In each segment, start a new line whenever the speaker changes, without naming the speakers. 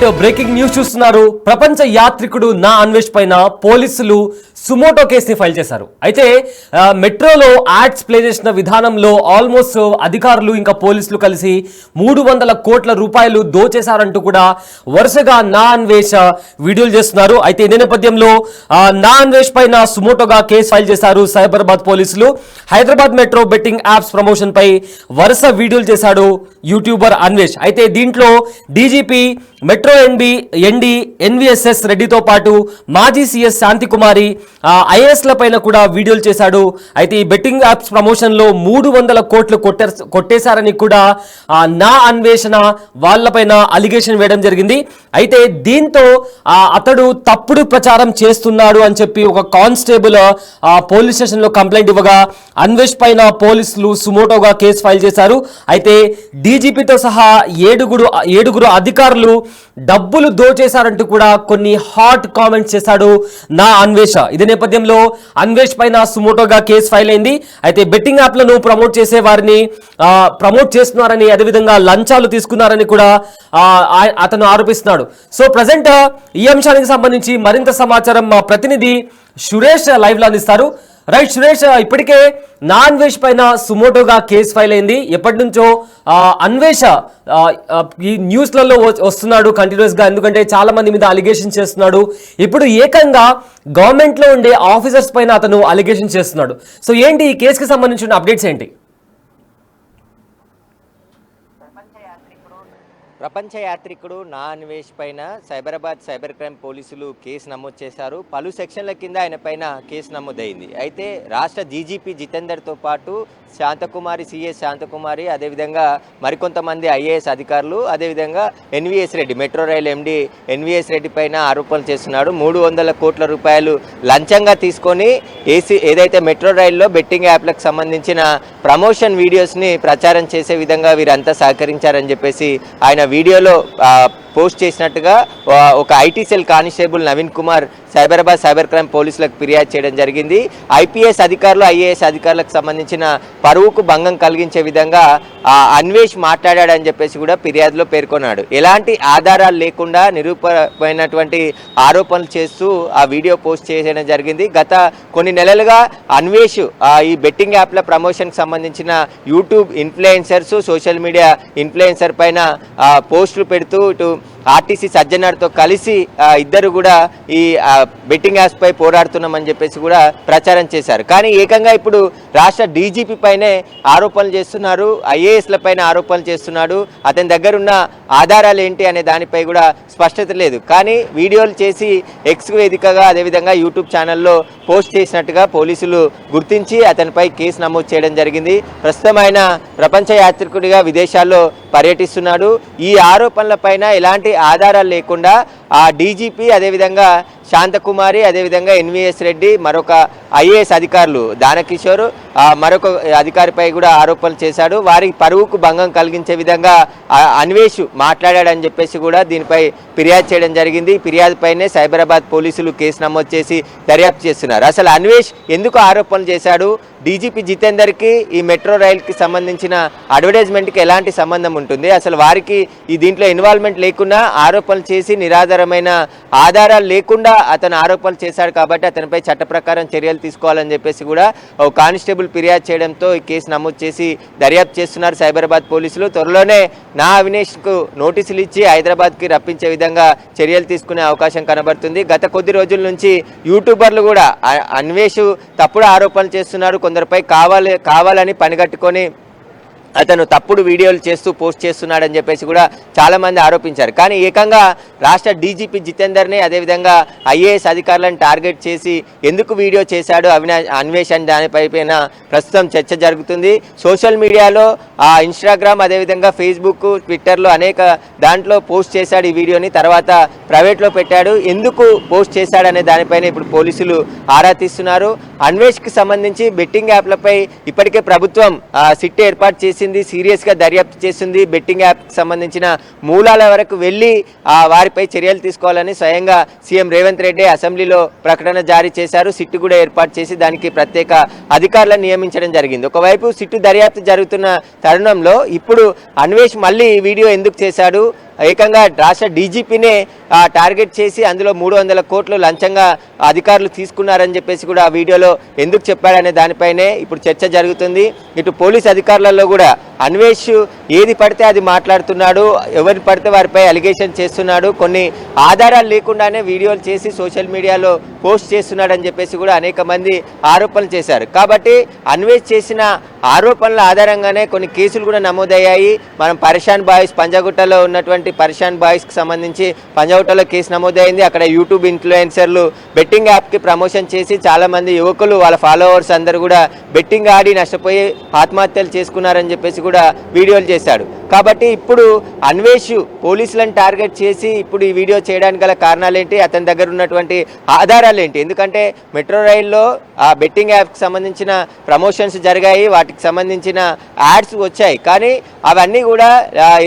Breaking news చూస్తున్నారు. ప్రపంచ యాత్రికుడు నా అన్వేష్ పైన పోలీసులు సుమోటో కేసుని ఫైల్ చేశారు. అయితే మెట్రోలో యాడ్స్ ప్లే చేసిన విధానంలో ఆల్మోస్ట్ అధికారులు ఇంకా పోలీసులు కలిసి 300 కోట్ల రూపాయలు దోచేశారంటూ కూడా వరుసగా నా అన్వేష్ వీడియోలు చేస్తున్నారు. అయితే ఇదే నేపథ్యంలో నా అన్వేష్ పైన సుమోటోగా కేసు ఫైల్ చేశారు సైబరాబాద్ పోలీసులు. Hyderabad metro betting apps promotion పై వరుస వీడియోలు చేశాడు యూట్యూబర్ అన్వేష్. అయితే దీంట్లో డీజీపీ, మెట్రో ఎండి ఎన్విఎస్ఎస్ రెడ్డితో పాటు మాజీ సీఎస్ శాంతికుమారి, ఐఏఎస్ల పైన కూడా వీడియోలు చేశాడు. అయితే ఈ బెట్టింగ్ యాప్స్ ప్రమోషన్ లో 300 కోట్లు కొట్టేశారని కూడా నా అన్వేషణ వాళ్ళపైన అలిగేషన్ వేయడం జరిగింది. అయితే దీంతో అతడు తప్పుడు ప్రచారం చేస్తున్నాడు అని చెప్పి ఒక కానిస్టేబుల్ పోలీస్ స్టేషన్ లో కంప్లైంట్ ఇవ్వగా అన్వేష్ పైన పోలీసులు సుమోటోగా కేసు ఫైల్ చేశారు. అయితే డీజీపీతో సహా ఏడుగురు అధికారులు డబ్బులు దోచేశారంటూ కూడా కొన్ని హాట్ కామెంట్స్ చేశాడు నా అన్వేష. ఇదే నేపథ్యంలో అన్వేష్ పైన సుమోటోగా కేసు ఫైల్ అయింది. అయితే బెట్టింగ్ యాప్లను ప్రమోట్ చేసే వారిని ప్రమోట్ చేస్తున్నారని, అదేవిధంగా లంచాలు తీసుకున్నారని కూడా అతను ఆరోపిస్తున్నాడు. సో ప్రజెంట్ ఈ అంశానికి సంబంధించి మరింత సమాచారం మా ప్రతినిధి సురేష్ లైవ్ లో అందిస్తారు. రైట్ సురేష్, ఇప్పటికే నా అన్వేష్ పైన సుమోటోగా కేసు ఫైల్ అయింది. ఎప్పటి నుంచో అన్వేష ఈ న్యూస్లలో వస్తున్నాడు కంటిన్యూస్ గా, ఎందుకంటే చాలా మంది మీద అలిగేషన్ చేస్తున్నాడు. ఇప్పుడు ఏకంగా గవర్నమెంట్ లో ఉండే ఆఫీసర్స్ పైన అతను అలిగేషన్ చేస్తున్నాడు. సో ఏంటి ఈ కేసుకి సంబంధించిన అప్డేట్స్ ఏంటి?
ప్రపంచ యాత్రికుడు నా అన్వేష్ పైన సైబరాబాద్ సైబర్ క్రైమ్ పోలీసులు కేసు నమోదు చేశారు. పలు సెక్షన్ల కింద ఆయన పైన కేసు నమోదైంది. అయితే రాష్ట్ర డీజీపీ జితేందర్తో పాటు శాంతకుమారి, సిఎస్ శాంతకుమారి, అదేవిధంగా మరికొంతమంది ఐఏఎస్ అధికారులు, అదేవిధంగా ఎన్విఎస్ రెడ్డి, మెట్రో రైల్ ఎండి ఎన్విఎస్ రెడ్డి పైన ఆరోపణలు చేస్తున్నాడు. 300 కోట్ల రూపాయలు లంచంగా తీసుకొని ఏదైతే మెట్రో రైల్లో బెట్టింగ్ యాప్లకు సంబంధించిన ప్రమోషన్ వీడియోస్ని ప్రచారం చేసే విధంగా వీరంతా సహకరించారని చెప్పేసి ఆయన వీడియోలో పోస్ట్ చేసినట్టుగా ఒక IT cell constable Naveen Kumar Cyberabad cyber crime పోలీసులకు ఫిర్యాదు చేయడం జరిగింది. ఐపీఎస్ అధికారులు, ఐఏఎస్ అధికారులకు సంబంధించిన పరువుకు భంగం కలిగించే విధంగా అన్వేష్ మాట్లాడాడని చెప్పేసి కూడా ఫిర్యాదులో పేర్కొన్నాడు. ఎలాంటి ఆధారాలు లేకుండా నిరూపమైనటువంటి ఆరోపణలు చేస్తూ ఆ వీడియో పోస్ట్ చేయడం జరిగింది. గత కొన్ని నెలలుగా అన్వేష్ ఈ బెట్టింగ్ యాప్ల ప్రమోషన్కి సంబంధించిన YouTube influencers, social media influencer పైన పోస్టులు పెడుతూ ఇటు ఆర్టీసీ సజ్జనార్తో కలిసి ఇద్దరు కూడా ఈ బెట్టింగ్ యాప్స్ పై పోరాడుతున్నామని చెప్పేసి కూడా ప్రచారం చేశారు. కానీ ఏకంగా ఇప్పుడు రాష్ట్ర డీజీపీ పైనే ఆరోపణలు చేస్తున్నారు, ఐఏఎస్ల పైన ఆరోపణలు చేస్తున్నాడు. అతని దగ్గర ఉన్న ఆధారాలు ఏంటి అనే దానిపై కూడా స్పష్టత లేదు. కానీ వీడియోలు చేసి ఎక్స్ వేదికగా, అదేవిధంగా యూట్యూబ్ ఛానల్లో పోస్ట్ చేసినట్టుగా పోలీసులు గుర్తించి అతనిపై కేసు నమోదు చేయడం జరిగింది. ప్రస్తుతం ఆయన ప్రపంచ యాత్రికుడిగా విదేశాల్లో పర్యటిస్తున్నాడు. ఈ ఆరోపణల పైన ఎలాంటి ఆధారాలు లేకుండా ఆ డీజీపీ, అదేవిధంగా శాంతకుమారి, అదేవిధంగా ఎన్విఎస్ రెడ్డి, మరొక ఐఏఎస్ అధికారులు దానకిషోర్ మరొక అధికారిపై కూడా ఆరోపణలు చేశాడు. వారి పరువుకు భంగం కలిగించే విధంగా అన్వేష్ మాట్లాడాడని చెప్పేసి కూడా దీనిపై ఫిర్యాదు చేయడం జరిగింది. ఫిర్యాదుపైనే సైబరాబాద్ పోలీసులు కేసు నమోదు చేసి దర్యాప్తు చేస్తున్నారు. అసలు అన్వేష్ ఎందుకు ఆరోపణలు చేశాడు, డీజీపీ జితేందర్కి ఈ మెట్రో రైల్కి సంబంధించిన అడ్వర్టైజ్మెంట్కి ఎలాంటి సంబంధం ఉంటుంది, అసలు వారికి ఈ దీంట్లో ఇన్వాల్వ్మెంట్ లేకుండా ఆరోపణలు చేసి నిరాధారమైన ఆధారాలు లేకుండా అతను ఆరోపణలు చేశాడు కాబట్టి అతనిపై చట్ట ప్రకారం చర్యలు తీసుకోవాలని చెప్పేసి కూడా ఒక కానిస్టేబుల్ ఫిర్యాదు చేయడంతో ఈ కేసు నమోదు చేసి దర్యాప్తు చేస్తున్నారు సైబరాబాద్ పోలీసులు. త్వరలోనే నా అవినేష్కు నోటీసులు ఇచ్చి హైదరాబాద్కి రప్పించే విధంగా చర్యలు తీసుకునే అవకాశం కనబడుతుంది. గత కొద్ది రోజుల నుంచి యూట్యూబర్లు కూడా అన్వేష్ తప్పుడు ఆరోపణలు చేస్తున్నారు, కొందరిపై కావాలని పనిగట్టుకొని అతను తప్పుడు వీడియోలు చేస్తూ పోస్ట్ చేస్తున్నాడని చెప్పేసి కూడా చాలామంది ఆరోపించారు. కానీ ఏకంగా రాష్ట్ర డీజీపీ జితేందర్ని, అదేవిధంగా ఐఏఎస్ అధికారులను టార్గెట్ చేసి ఎందుకు వీడియో చేశాడు అన్వేష్ అని దానిపైన ప్రస్తుతం చర్చ జరుగుతుంది. సోషల్ మీడియాలో ఇన్స్టాగ్రామ్, అదేవిధంగా ఫేస్బుక్, ట్విట్టర్లో అనేక దాంట్లో పోస్ట్ చేశాడు ఈ వీడియోని, తర్వాత ప్రైవేట్లో పెట్టాడు. ఎందుకు పోస్ట్ చేశాడనే దానిపైన ఇప్పుడు పోలీసులు ఆరా తీస్తున్నారు. అన్వేష్కి సంబంధించి బెట్టింగ్ యాప్లపై ఇప్పటికే ప్రభుత్వం సిట్ ఏర్పాటు చేసి సీరియస్గా దర్యాప్తు చేస్తుంది. బెట్టింగ్ యాప్కి సంబంధించిన మూలాల వరకు వెళ్ళి వారిపై చర్యలు తీసుకోవాలని స్వయంగా సీఎం రేవంత్ రెడ్డి అసెంబ్లీలో ప్రకటన జారీ చేశారు. సిట్టు కూడా ఏర్పాటు చేసి దానికి ప్రత్యేక అధికారులను నియమించడం జరిగింది. ఒకవైపు సిట్టు దర్యాప్తు జరుగుతున్న తరుణంలో ఇప్పుడు అన్వేష్ మళ్ళీ ఈ వీడియో ఎందుకు చేశాడు, ఏకంగా రాష్ట్ర డీజీపీనే టార్గెట్ చేసి అందులో 300 కోట్లు లంచంగా అధికారులు తీసుకున్నారని చెప్పేసి కూడా ఆ వీడియోలో ఎందుకు చెప్పాడనే దానిపైనే ఇప్పుడు చర్చ జరుగుతుంది. ఇటు పోలీస్ అధికారులలో కూడా అన్వేష్ ఏది పడితే అది మాట్లాడుతున్నాడు, ఎవరు పడితే వారిపై అలిగేషన్ చేస్తున్నాడు, కొన్ని ఆధారాలు లేకుండానే వీడియోలు చేసి సోషల్ మీడియాలో పోస్ట్ చేస్తున్నాడని చెప్పేసి కూడా అనేక మంది ఆరోపణలు చేశారు. కాబట్టి అన్వేష్ చేసిన ఆరోపణల ఆధారంగానే కొన్ని కేసులు కూడా నమోదయ్యాయి. మనం పరేషాన్ బాయ్స్ పంజాగుట్టలో ఉన్నటువంటి పరేషాన్ బాయ్స్కి సంబంధించి పంజాగుట్టలో కేసు నమోదైంది. అక్కడ యూట్యూబ్ ఇన్ఫ్లుయెన్సర్లు బెట్టింగ్ యాప్కి ప్రమోషన్ చేసి చాలామంది యువకులు వాళ్ళ ఫాలోవర్స్ అందరూ కూడా బెట్టింగ్ ఆడి నష్టపోయి ఆత్మహత్యలు చేసుకున్నారని చెప్పేసి కూడా వీడియోలు చేశాడు. కాబట్టి ఇప్పుడు అన్వేష్ పోలీసులను టార్గెట్ చేసి ఇప్పుడు ఈ వీడియో చేయడానికి గల కారణాలు ఏంటి, అతని దగ్గర ఉన్నటువంటి ఆధారాలు ఏంటి? ఎందుకంటే మెట్రో రైల్లో ఆ బెట్టింగ్ యాప్కి సంబంధించిన ప్రమోషన్స్ జరిగాయి, వాటికి సంబంధించిన యాడ్స్ వచ్చాయి. కానీ అవన్నీ కూడా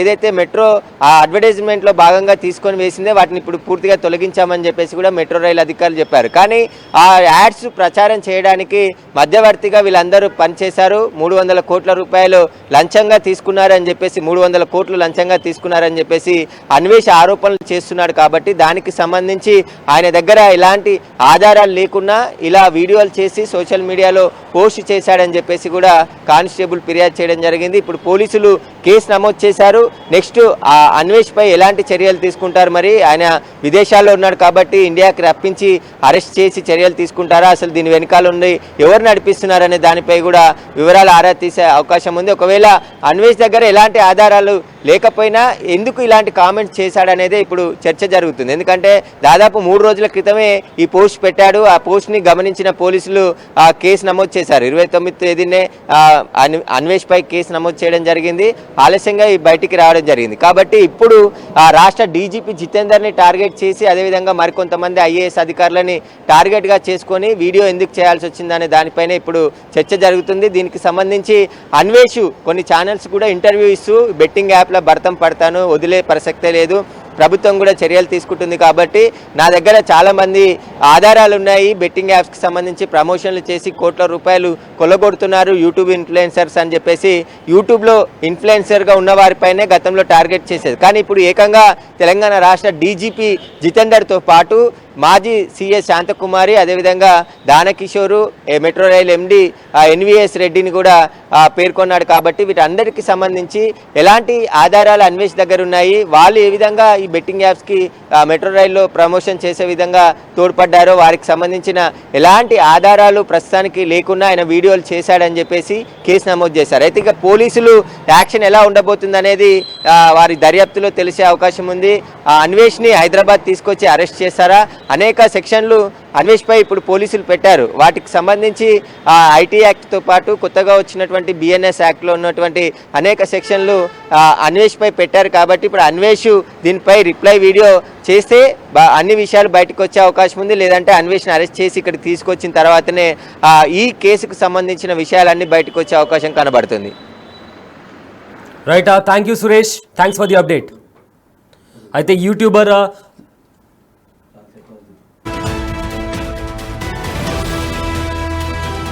ఏదైతే మెట్రో ఆ అడ్వర్టైజ్మెంట్లో భాగంగా తీసుకొని వేసిందే వాటిని ఇప్పుడు పూర్తిగా తొలగించామని చెప్పేసి కూడా మెట్రో రైలు అధికారులు చెప్పారు. కానీ ఆ యాడ్స్ ప్రచారం చేయడానికి మధ్యవర్తిగా వీళ్ళందరూ పనిచేశారు. 300 కోట్ల రూపాయలు లంచంగా తీసుకున్నారని చెప్పేసి 300 కోట్లు లంచంగా తీసుకున్నారని చెప్పేసి అన్వేష్ ఆరోపణలు చేస్తున్నాడు. కాబట్టి దానికి సంబంధించి ఆయన దగ్గర ఎలాంటి ఆధారాలు లేకున్నా ఇలా వీడియోలు చేసి సోషల్ మీడియాలో పోస్ట్ చేశాడని చెప్పేసి కూడా కానిస్టేబుల్ ఫిర్యాదు చేయడం జరిగింది. ఇప్పుడు పోలీసులు కేసు నమోదు చేశారు. నెక్స్ట్ ఆ అన్వేష్ పై ఎలాంటి చర్యలు తీసుకుంటారు? మరి ఆయన విదేశాల్లో ఉన్నాడు కాబట్టి ఇండియాకి రప్పించి అరెస్ట్ చేసి చర్యలు తీసుకుంటారా, అసలు దీని వెనకాల ఉండి ఎవరు నడిపిస్తున్నారనే దానిపై కూడా వివరాలు ఆరా తీసే అవకాశం ఉంది. ఒకవేళ అన్వేష్ దగ్గర ఎలాంటి ఆధారాలు లేకపోయినా ఎందుకు ఇలాంటి కామెంట్స్ చేశాడనేదే ఇప్పుడు చర్చ జరుగుతుంది. ఎందుకంటే దాదాపు 3 రోజుల క్రితమే ఈ పోస్ట్ పెట్టాడు. ఆ పోస్ట్ని గమనించిన పోలీసులు ఆ కేసు నమోదు చేశారు. 29వ తేదీనే అన్వేష్ పై కేసు నమోదు చేయడం జరిగింది. ఆలస్యంగా ఈ బయటికి రావడం జరిగింది. కాబట్టి ఇప్పుడు ఆ రాష్ట్ర డీజీపీ జితేందర్ని టార్గెట్ చేసి అదేవిధంగా మరికొంతమంది ఐఏఎస్ అధికారులని టార్గెట్గా చేసుకొని వీడియో ఎందుకు చేయాల్సి వచ్చిందనే దానిపైన ఇప్పుడు చర్చ జరుగుతుంది. దీనికి సంబంధించి అన్వేష్ కొన్ని ఛానల్స్ కూడా ఇంటర్వ్యూ ఇస్తూ బెట్టింగ్ యాప్లో భర్తం పడతాను, వదిలే ప్రసక్తే లేదు, ప్రభుత్వం కూడా చర్యలు తీసుకుంటుంది కాబట్టి నా దగ్గర చాలామంది ఆధారాలు ఉన్నాయి, బెట్టింగ్ యాప్స్కి సంబంధించి ప్రమోషన్లు చేసి కోట్ల రూపాయలు కొల్లగొడుతున్నారు యూట్యూబ్ ఇన్ఫ్లుయెన్సర్స్ అని చెప్పేసి యూట్యూబ్లో ఇన్ఫ్లుయెన్సర్గా ఉన్న వారిపైనే గతంలో టార్గెట్ చేసేది. కానీ ఇప్పుడు ఏకంగా తెలంగాణ రాష్ట్ర డీజీపీ జితేందర్తో పాటు మాజీ సీఎస్ శాంతకుమారి అదేవిధంగా దానకిషోరు మెట్రో రైల్ ఎండి ఎన్వీఎస్ రెడ్డిని కూడా పేర్కొన్నాడు. కాబట్టి వీటందరికీ సంబంధించి ఎలాంటి ఆధారాలు అన్వేష్ దగ్గర ఉన్నాయి, వాళ్ళు ఏ విధంగా ఈ బెట్టింగ్ యాప్స్కి మెట్రో రైల్లో ప్రమోషన్ చేసే విధంగా తోడ్పడ్డారో వారికి సంబంధించిన ఎలాంటి ఆధారాలు ప్రస్తుతానికి లేకుండా ఆయన వీడియోలు చేశాడని చెప్పేసి కేసు నమోదు చేశారు. అయితే ఇక పోలీసులు యాక్షన్ ఎలా ఉండబోతుంది అనేది వారి దర్యాప్తులో తెలిసే అవకాశం ఉంది. అన్వేష్ని హైదరాబాద్ తీసుకొచ్చి అరెస్ట్ చేశారా, అనేక సెక్షన్లు అన్వేష్ పై ఇప్పుడు పోలీసులు పెట్టారు. వాటికి సంబంధించి ఐటీ యాక్ట్తో పాటు కొత్తగా వచ్చినటువంటి బిఎన్ఎస్ యాక్ట్లో ఉన్నటువంటి అనేక సెక్షన్లు అన్వేష్ పై పెట్టారు. కాబట్టి ఇప్పుడు అన్వేష్ దీనిపై రిప్లై వీడియో చేస్తే అన్ని విషయాలు బయటకు వచ్చే అవకాశం ఉంది. లేదంటే అన్వేష్ని అరెస్ట్ చేసి ఇక్కడికి తీసుకొచ్చిన తర్వాతనే ఈ కేసుకు సంబంధించిన విషయాలన్నీ బయటకు వచ్చే అవకాశం కనబడుతుంది.
Right, thank you Suresh, thanks for the update. అయితే యూట్యూబర్